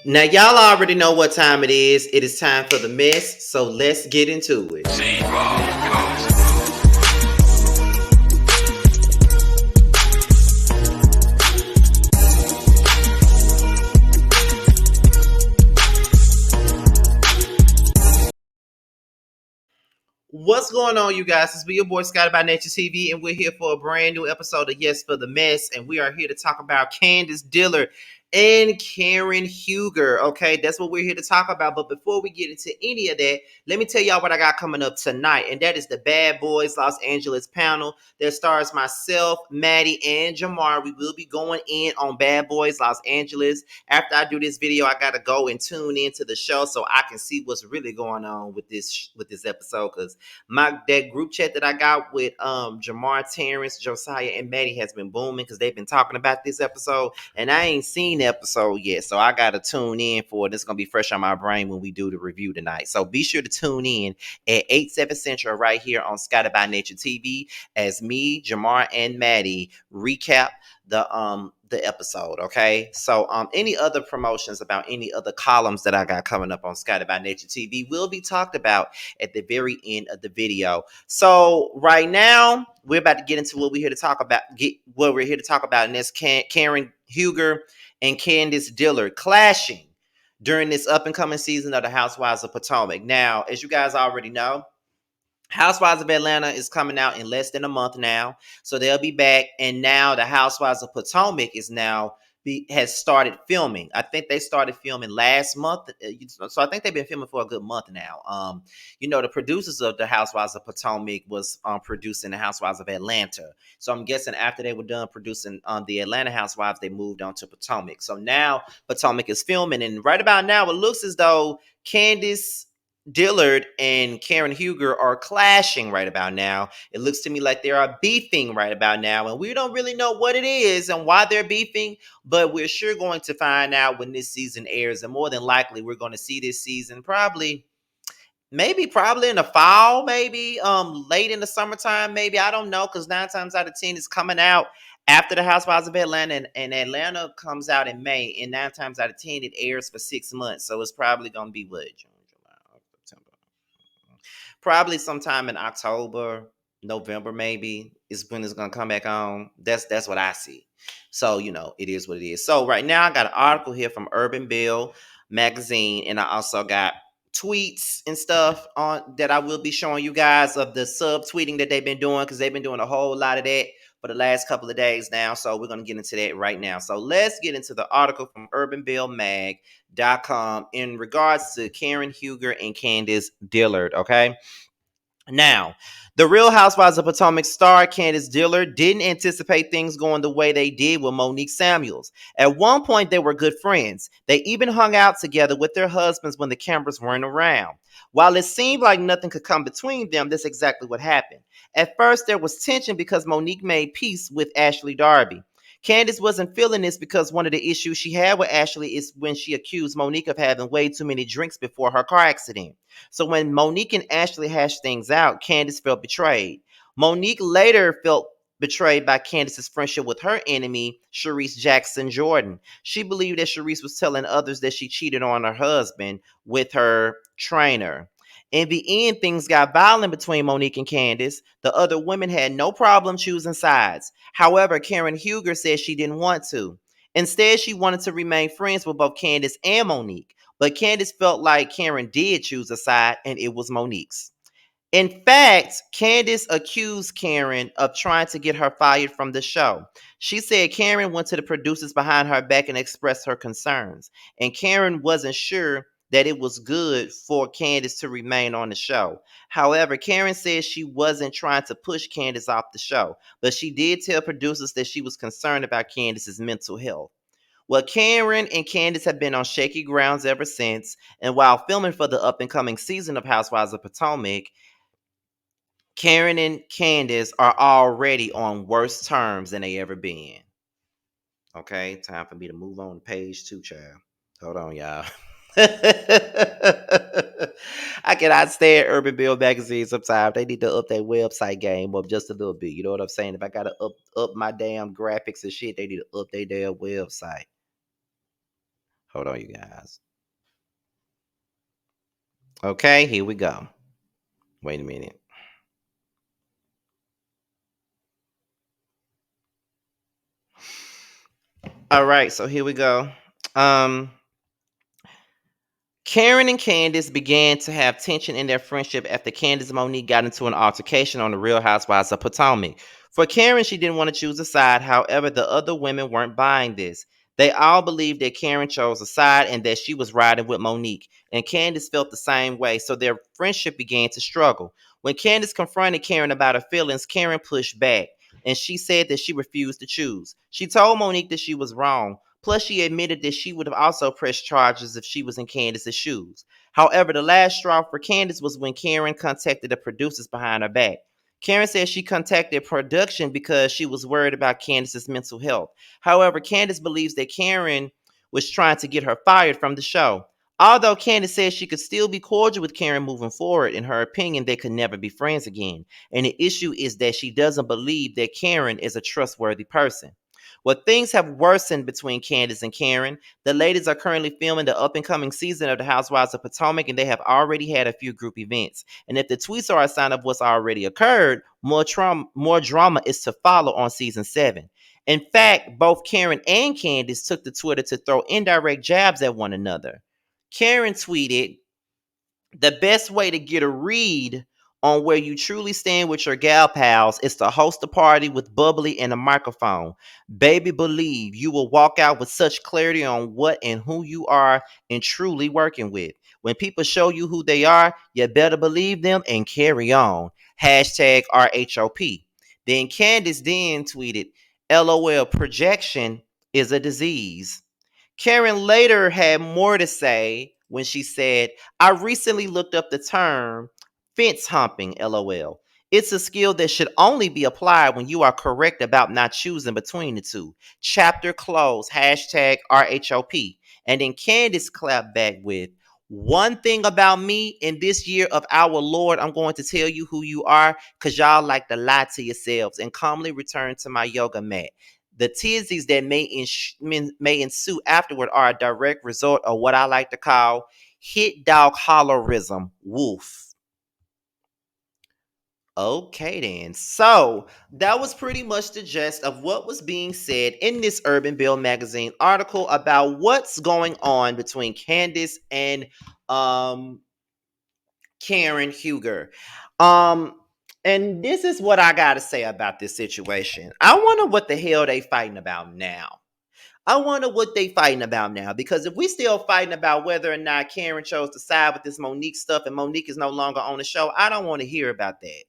Now, y'all already know what time it is. It is time for the mess, so let's get into it. What's going on, you guys? It's your boy Scotty by Nature TV, and we're here for a brand new episode of Yes for the Mess, and we are here to talk about Candiace Dillard and Karen Huger. Okay, that's what we're here to talk about. But before we get into any of that, let me tell y'all what I got coming up tonight, and that is the Bad Boys Los Angeles panel that stars myself, Maddie, and Jamar. We will be going in on Bad Boys Los Angeles. After I do this video, I gotta go and tune into the show so I can see what's really going on with this episode, because that group chat that I got with Jamar, Terrence, Josiah, and Maddie has been booming because they've been talking about this episode, and I ain't seen the episode yet, so I gotta tune in for it. It's gonna be fresh on my brain when we do the review tonight. So be sure to tune in at 8/7 Central right here on Scotty by Nature TV as me, Jamar, and Maddie recap the episode. Okay, so any other promotions about any other columns that I got coming up on Scotty by Nature TV will be talked about at the very end of the video. So right now we're about to get into what we're here to talk about. And that's Karen Huger and Candiace Dillard clashing during this up and coming season of the Housewives of Potomac. Now, as you guys already know, Housewives of Atlanta is coming out in less than a month now, so they'll be back. And now the Housewives of Potomac has started filming. I think they started filming last month, so I think they've been filming for a good month now. The producers of the Housewives of Potomac was producing the Housewives of Atlanta. So I'm guessing after they were done producing the Atlanta Housewives, they moved on to Potomac. So now Potomac is filming, and right about now, it looks as though Candiace Dillard and Karen Huger are clashing right about now. It looks to me like they are beefing right about now, and we don't really know what it is and why they're beefing, but we're sure going to find out when this season airs, and more than likely we're going to see this season probably in the fall, maybe late in the summertime, maybe. I don't know, because 9 times out of 10 it's coming out after the Housewives of Atlanta, and Atlanta comes out in May, and 9 times out of 10 it airs for 6 months, so it's probably going to be what, June, July, September, probably sometime in October, November, maybe is when it's gonna come back on. That's what I see. So it is what it is. So right now I got an article here from Urban Bill magazine, and I also got tweets and stuff on that I will be showing you guys of the subtweeting that they've been doing, because they've been doing a whole lot of that for the last couple of days now. So we're gonna get into that right now. So let's get into the article from UrbanBillMag.com in regards to Karen Huger and Candiace Dillard. Okay. Now, the Real Housewives of Potomac star Candiace Dillard didn't anticipate things going the way they did with Monique Samuels. At one point, they were good friends. They even hung out together with their husbands when the cameras weren't around. While it seemed like nothing could come between them, that's exactly what happened. At first, there was tension because Monique made peace with Ashley Darby. Candiace wasn't feeling this because one of the issues she had with Ashley is when she accused Monique of having way too many drinks before her car accident. So when Monique and Ashley hashed things out, Candiace felt betrayed. Monique later felt betrayed by Candiace's friendship with her enemy, Sharice Jackson Jordan. She believed that Sharice was telling others that she cheated on her husband with her trainer. In the end, things got violent between Monique and Candiace. The other women had no problem choosing sides. However, Karen Huger said she didn't want to. Instead, she wanted to remain friends with both Candiace and Monique. But Candiace felt like Karen did choose a side, and it was Monique's. In fact, Candiace accused Karen of trying to get her fired from the show. She said Karen went to the producers behind her back and expressed her concerns. And Karen wasn't sure that it was good for Candiace to remain on the show. However, Karen said she wasn't trying to push Candiace off the show, but she did tell producers that she was concerned about Candiace's mental health. Well, Karen and Candiace have been on shaky grounds ever since, and while filming for the up-and-coming season of Housewives of Potomac, Karen and Candiace are already on worse terms than they ever been. Okay, time for me to move on to page 2, child. Hold on, y'all. I cannot stand Urban Bill magazine sometimes. They need to up their website game up just a little bit. You know what I'm saying? If I gotta up my damn graphics and shit, they need to up their damn website. Hold on, you guys. Okay, here we go. Wait a minute. All right, so here we go. Um, Karen and Candiace began to have tension in their friendship after Candiace and Monique got into an altercation on the Real Housewives of Potomac. For Karen, she didn't want to choose a side. However, the other women weren't buying this. They all believed that Karen chose a side and that she was riding with Monique. And Candiace felt the same way, so their friendship began to struggle. When Candiace confronted Karen about her feelings, Karen pushed back and she said that she refused to choose. She told Monique that she was wrong. Plus, she admitted that she would have also pressed charges if she was in Candiace's shoes. However, the last straw for Candiace was when Karen contacted the producers behind her back. Karen said she contacted production because she was worried about Candiace's mental health. However, Candiace believes that Karen was trying to get her fired from the show. Although Candiace says she could still be cordial with Karen moving forward, in her opinion, they could never be friends again. And the issue is that she doesn't believe that Karen is a trustworthy person. Well, things have worsened between Candiace and Karen. The ladies are currently filming the up and coming season of The Housewives of Potomac, and they have already had a few group events. And if the tweets are a sign of what's already occurred, more drama is to follow on season 7. In fact, both Karen and Candiace took to Twitter to throw indirect jabs at one another. Karen tweeted, "The best way to get a read on where you truly stand with your gal pals is to host a party with bubbly and a microphone. Baby, believe you will walk out with such clarity on what and who you are and truly working with. When people show you who they are, you better believe them and carry on. Hashtag RHOP." Then Candiace then tweeted, "LOL, projection is a disease." Karen later had more to say when she said, "I recently looked up the term fence humping, LOL. It's a skill that should only be applied when you are correct about not choosing between the two. Chapter closed, hashtag RHOP." And then Candiace clapped back with, "One thing about me in this year of our Lord, I'm going to tell you who you are because y'all like to lie to yourselves and calmly return to my yoga mat. The tizzies that may ensue afterward are a direct result of what I like to call hit dog hollerism. Woof." Okay, then. So that was pretty much the gist of what was being said in this Urban Bill magazine article about what's going on between Candiace and um, Karen Huger. Um, and this is what I got to say about this situation. I wonder what the hell they fighting about now. I wonder what they fighting about now. Because if we still fighting about whether or not Karen chose to side with this Monique stuff and Monique is no longer on the show, I don't want to hear about that.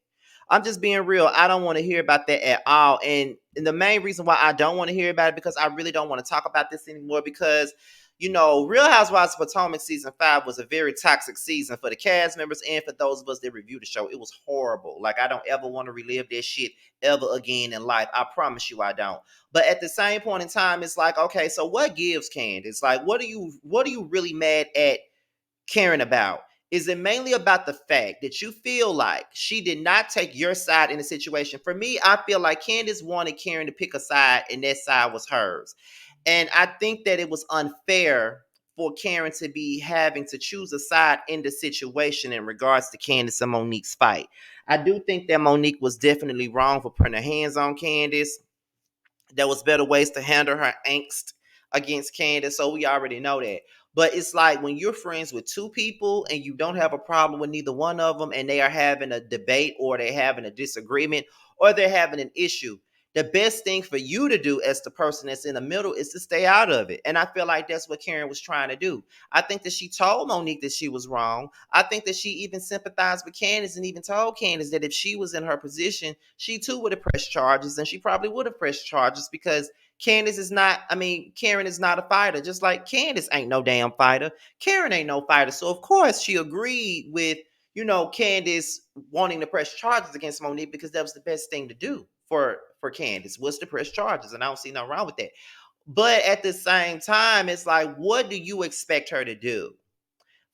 I'm just being real. I don't want to hear about that at all. And the main reason why I don't want to hear about it because I really don't want to talk about this anymore because Real Housewives of Potomac season 5 was a very toxic season for the cast members and for those of us that reviewed the show. It was horrible. Like I don't ever want to relive that shit ever again in life. I promise you I don't. But at the same point in time, it's like, okay, so what gives, Candace? Like, what are you really mad at Karen about? Is it mainly about the fact that you feel like she did not take your side in the situation? For me, I feel like Candace wanted Karen to pick a side, and that side was hers. And I think that it was unfair for Karen to be having to choose a side in the situation in regards to Candace and Monique's fight. I do think that Monique was definitely wrong for putting her hands on Candace. There was better ways to handle her angst against Candace, so we already know that. But it's like when you're friends with two people and you don't have a problem with neither one of them, and they are having a debate or they're having a disagreement or they're having an issue, the best thing for you to do as the person that's in the middle is to stay out of it. And I feel like that's what Karen was trying to do. I think that she told Monique that she was wrong. I think that she even sympathized with Candace and even told Candace that if she was in her position, she too would have pressed charges, and she probably would have pressed charges because Karen is not a fighter. Just like Candace ain't no damn fighter. Karen ain't no fighter. So of course she agreed with, Candace wanting to press charges against Monique because that was the best thing to do for Candace was to press charges. And I don't see nothing wrong with that. But at the same time, it's like, what do you expect her to do?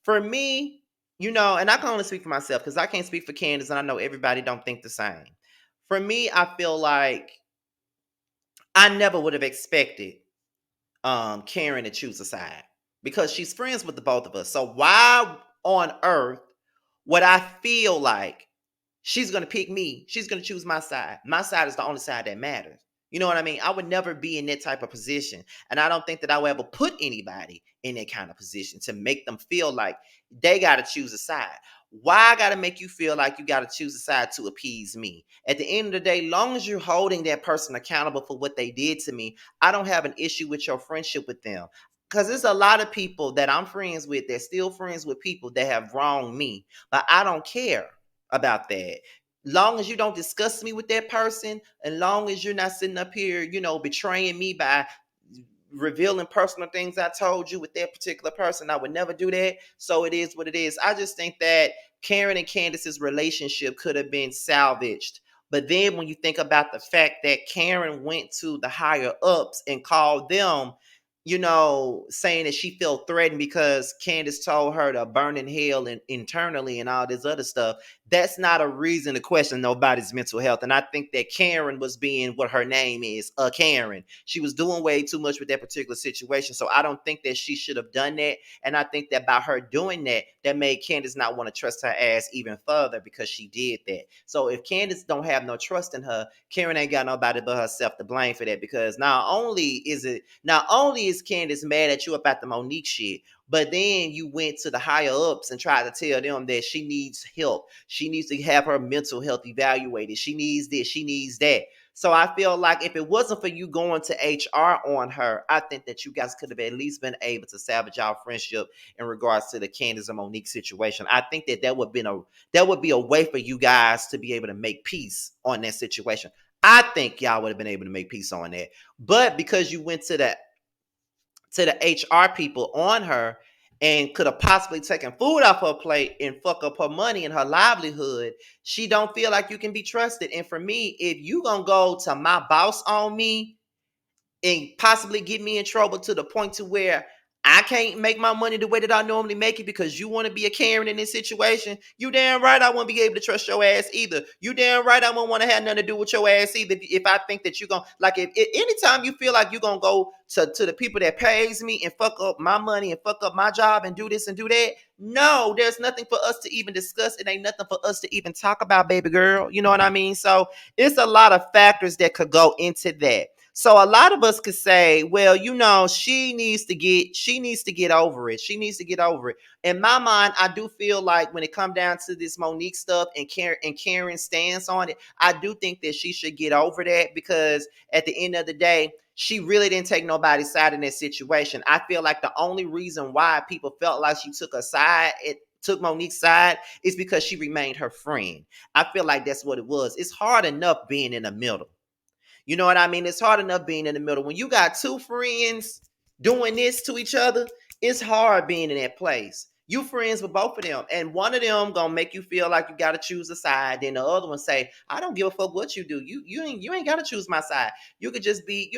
For me, and I can only speak for myself because I can't speak for Candace, and I know everybody don't think the same. For me, I feel like I never would have expected Karen to choose a side. because she's friends with the both of us. So why on earth would I feel like she's going to pick me? She's going to choose my side. My side is the only side that matters. You know what I mean? I would never be in that type of position. And I don't think that I would ever put anybody in that kind of position to make them feel like they got to choose a side. Why I got to make you feel like you got to choose a side to appease me? At the end of the day, long as you're holding that person accountable for what they did to me, I don't have an issue with your friendship with them. Because there's a lot of people that I'm friends with that still friends with people that have wronged me. But I don't care about that. Long as you don't discuss me with that person, and long as you're not sitting up here, betraying me by revealing personal things I told you with that particular person, I would never do that. So it is what it is. I just think that Karen and Candiace's relationship could have been salvaged. But then when you think about the fact that Karen went to the higher ups and called them, saying that she felt threatened because Candiace told her to burn in hell and internally and all this other stuff, that's not a reason to question nobody's mental health. And I think that Karen was being what her name is, a Karen. She was doing way too much with that particular situation. So I don't think that she should have done that. And I think that by her doing that, that made Candiace not want to trust her ass even further because she did that. So if Candiace don't have no trust in her, Karen ain't got nobody but herself to blame for that, because not only is Candiace mad at you about the Monique shit, but then you went to the higher ups and tried to tell them that she needs help. She needs to have her mental health evaluated. She needs this, she needs that. So I feel like if it wasn't for you going to HR on her, I think that you guys could have at least been able to salvage our friendship in regards to the Candiace and Monique situation. I think that would be a way for you guys to be able to make peace on that situation. I think y'all would have been able to make peace on that. But because you went to the HR people on her and could have possibly taken food off her plate and fuck up her money and her livelihood, she don't feel like you can be trusted. And for me, if you gonna go to my boss on me and possibly get me in trouble to the point to where I can't make my money the way that I normally make it because you want to be a Karen in this situation, you damn right I won't be able to trust your ass either. You damn right I won't want to have nothing to do with your ass either. If I think that you're going to, like, if anytime you feel like you're going to go to the people that pays me and fuck up my money and fuck up my job and do this and do that, no, there's nothing for us to even discuss. It ain't nothing for us to even talk about, baby girl. You know what I mean? So it's a lot of factors that could go into that. So a lot of us could say, well, she needs to get over it. She needs to get over it. In my mind, I do feel like when it comes down to this Monique stuff and Karen's stance on it, I do think that she should get over that, because at the end of the day, she really didn't take nobody's side in that situation. I feel like the only reason why people felt like she took took Monique's side is because she remained her friend. I feel like that's what it was. It's hard enough being in the middle. You know what I mean? It's hard enough being in the middle. When you got two friends doing this to each other, it's hard being in that place. You friends with both of them, and one of them gonna make you feel like you gotta choose a side. Then the other one say, "I don't give a fuck what you do. You ain't gotta choose my side. You could just be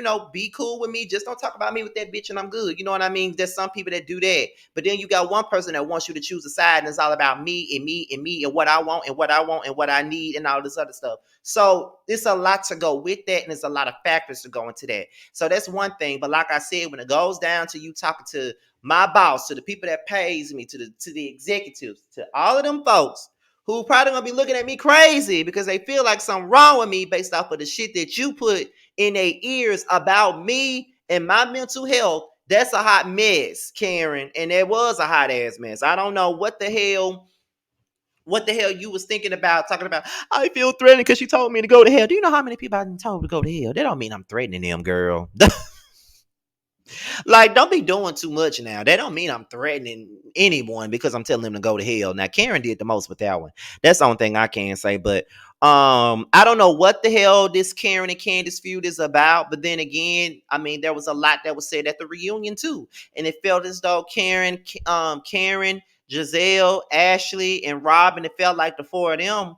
cool with me. Just don't talk about me with that bitch, and I'm good." You know what I mean? There's some people that do that, but then you got one person that wants you to choose a side, and it's all about me and me and me and what I want and what I want and what I need and all this other stuff. So it's a lot to go with that, and there's a lot of factors to go into that. So that's one thing. But like I said, when it goes down to you talking to my boss, to the people that pays me, to the executives, to all of them folks who probably gonna be looking at me crazy because they feel like something wrong with me based off of the shit that you put in their ears about me and my mental health, that's a hot mess, Karen. And it was a hot ass mess. I don't know what the hell you was thinking about talking about. I feel threatened because she told me to go to hell. Do you know how many people I've been told to go to hell? That don't mean I'm threatening them, girl. Like, don't be doing too much now. That don't mean I'm threatening anyone because I'm telling them to go to hell. Now, Karen did the most with that one. That's the only thing I can say. But I don't know what the hell this Karen and Candiace feud is about. But then again, I mean, there was a lot that was said at the reunion too, and it felt as though Karen, Giselle, Ashley, and Robin, it felt like the four of them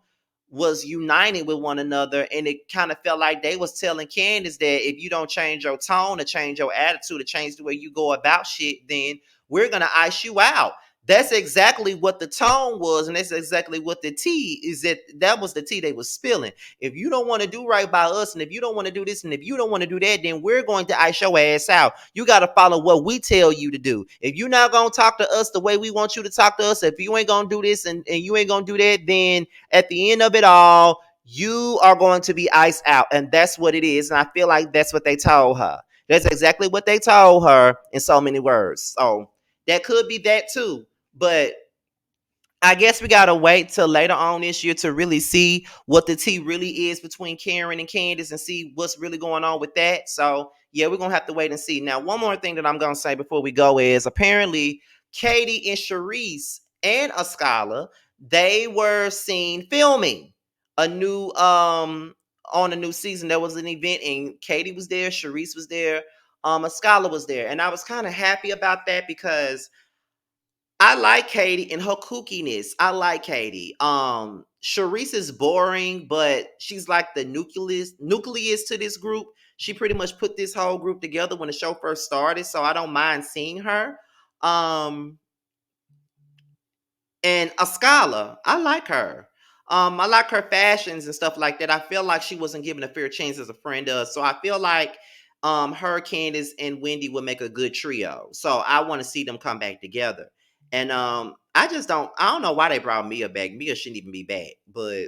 was united with one another, and it kind of felt like they was telling Candiace that if you don't change your tone or change your attitude or change the way you go about shit, then we're gonna ice you out. That's exactly what the tone was, and that's exactly what the tea is. That was the tea they was spilling. If you don't want to do right by us, and if you don't want to do this, and if you don't want to do that, then we're going to ice your ass out. You got to follow what we tell you to do. If you're not going to talk to us the way we want you to talk to us, if you ain't going to do this and you ain't going to do that, then at the end of it all, you are going to be iced out. And that's what it is. And I feel like that's what they told her. That's exactly what they told her in so many words. So that could be that too. But I guess we gotta wait till later on this year to really see what the tea really is between Karen and Candiace and see what's really going on with that. So yeah, we're gonna have to wait and see. Now, one more thing that I'm gonna say before we go is apparently Katie and Sharice and Ascala, they were seen filming a new on a new season. There was an event and Katie was there, Sharice was there, Ascala was there, and I was kind of happy about that because I like Katie and her kookiness. I like Katie. Sharice is boring, but she's like the nucleus to this group. She pretty much put this whole group together when the show first started, so I don't mind seeing her. Um, and Ascala, I like her. I like her fashions and stuff like that. I feel like she wasn't given a fair chance as a friend does. So I feel like her, Candiace, and Wendy would make a good trio. So I want to see them come back together. And I don't know why they brought Mia back. Mia shouldn't even be back, but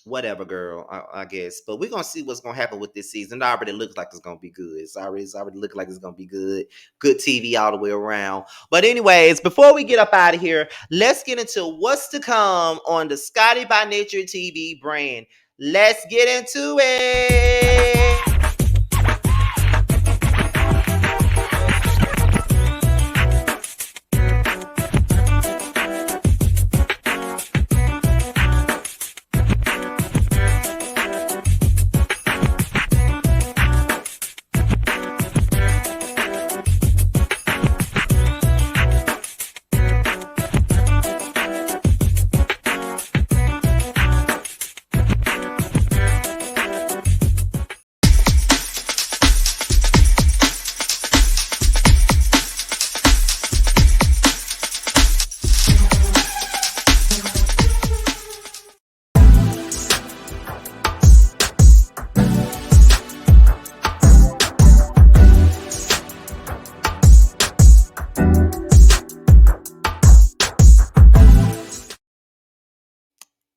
whatever, girl. I guess. But we're gonna see what's gonna happen with this season. It already looks like it's gonna be good. It's already looking like it's gonna be good. Good TV all the way around. But anyways, before we get up out of here, let's get into what's to come on the Scotty by Nature TV brand. Let's get into it.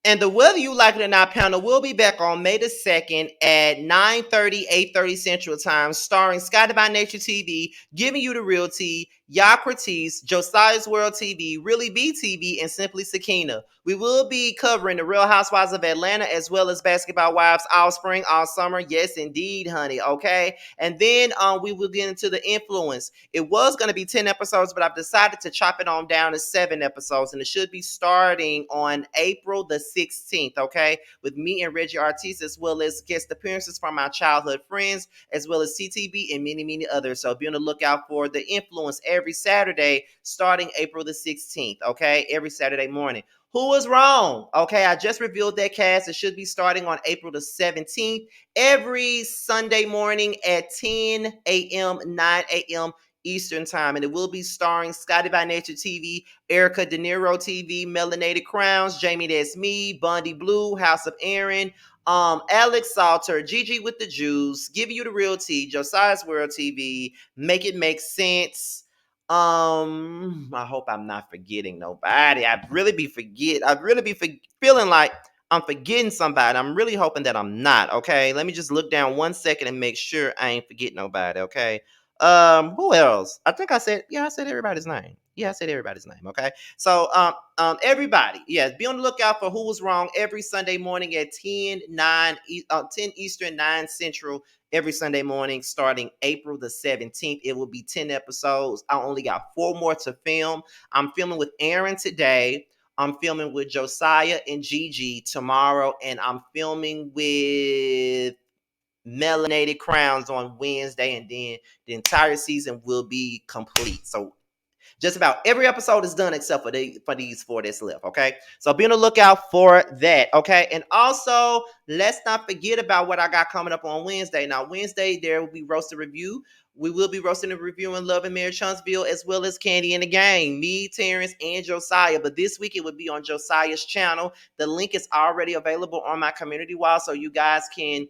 And the Whether You Like It or Not panel will be back on May the 2nd at 9:30, 8:30 Central Time, starring Scotty by Nature TV, giving you the real tea, Yocrates, Josiah's World TV, Really B TV, and Simply Sakina. We will be covering the Real Housewives of Atlanta as well as Basketball Wives all spring, all summer. Yes, indeed, honey. Okay. And then we will get into the influence. It was going to be 10 episodes, but I've decided to chop it on down to 7 episodes, and it should be starting on April the 16th, okay, with me and Reggie Artis, as well as guest appearances from our childhood friends, as well as CTB and many, many others. So be on the lookout for the influence every Saturday starting April the 16th, okay, every Saturday morning. Who was wrong? Okay, I just revealed that cast. It should be starting on April the 17th, every Sunday morning at 10 a.m., 9 a.m. Eastern Time. And it will be starring Scotty by Nature TV, Erica De Niro TV, Melanated Crowns, Jamie That's Me, Bundy Blue, House of Aaron, Alex Salter, Gigi with the Juice, Give You the Real Tea, Josiah's World TV, Make It Make Sense. I hope I'm not forgetting nobody. I'd really be feeling like I'm forgetting somebody. I'm really hoping that I'm not. Okay, let me just look down 1 second and make sure I ain't forgetting nobody. Okay. Who else? I think I said everybody's name. Yeah, I said everybody's name. Okay. So, everybody, yes, be on the lookout for Who Was Wrong every Sunday morning at 10 Eastern, 9 Central, every Sunday morning starting April the 17th. It will be 10 episodes. I only got 4 more to film. I'm filming with Aaron today. I'm filming with Josiah and Gigi tomorrow, and I'm filming with Melanated Crowns on Wednesday, and then the entire season will be complete. So just about every episode is done except for these 4 that's left, okay? So be on the lookout for that, okay? And also, let's not forget about what I got coming up on Wednesday. Now, Wednesday, there will be Roasted Review We will be roasting and reviewing Love and Marriage Huntsville as well as Candy and the Gang, me, Terrence, and Josiah. But this week it would be on Josiah's channel. The link is already available on my community wall, so you guys can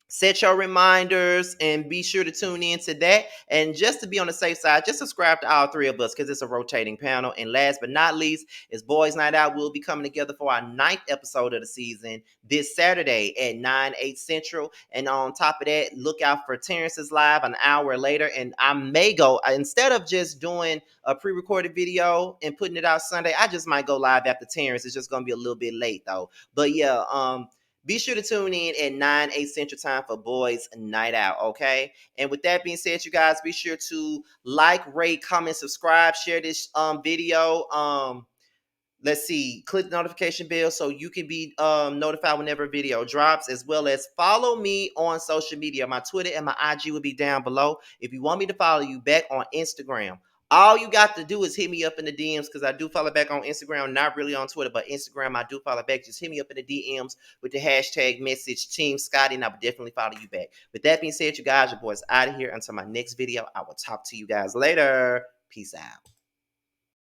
set your reminders and be sure to tune in to that. And just to be on the safe side, just subscribe to all three of us because it's a rotating panel. And last but not least, is Boys Night Out. We'll be coming together for our 9th episode of the season this Saturday at 9/8 Central. And on top of that, look out for Terrence's live an hour later. And I may go, instead of just doing a pre-recorded video and putting it out Sunday, I just might go live after Terrence. It's just gonna be a little bit late though. But yeah, be sure to tune in at 9/8 Central Time for Boys Night Out, okay? And with that being said, you guys, be sure to like, rate, comment, subscribe, share this video. Let's see, click the notification bell so you can be notified whenever a video drops, as well as follow me on social media. My Twitter and my IG will be down below. If you want me to follow you back on Instagram, all you got to do is hit me up in the DMs, because I do follow back on Instagram, not really on Twitter, but Instagram I do follow back. Just hit me up in the DMs with the hashtag message Team Scotty, and I will definitely follow you back. With that being said, you guys, your boy's out of here. Until my next video, I will talk to you guys later. Peace out.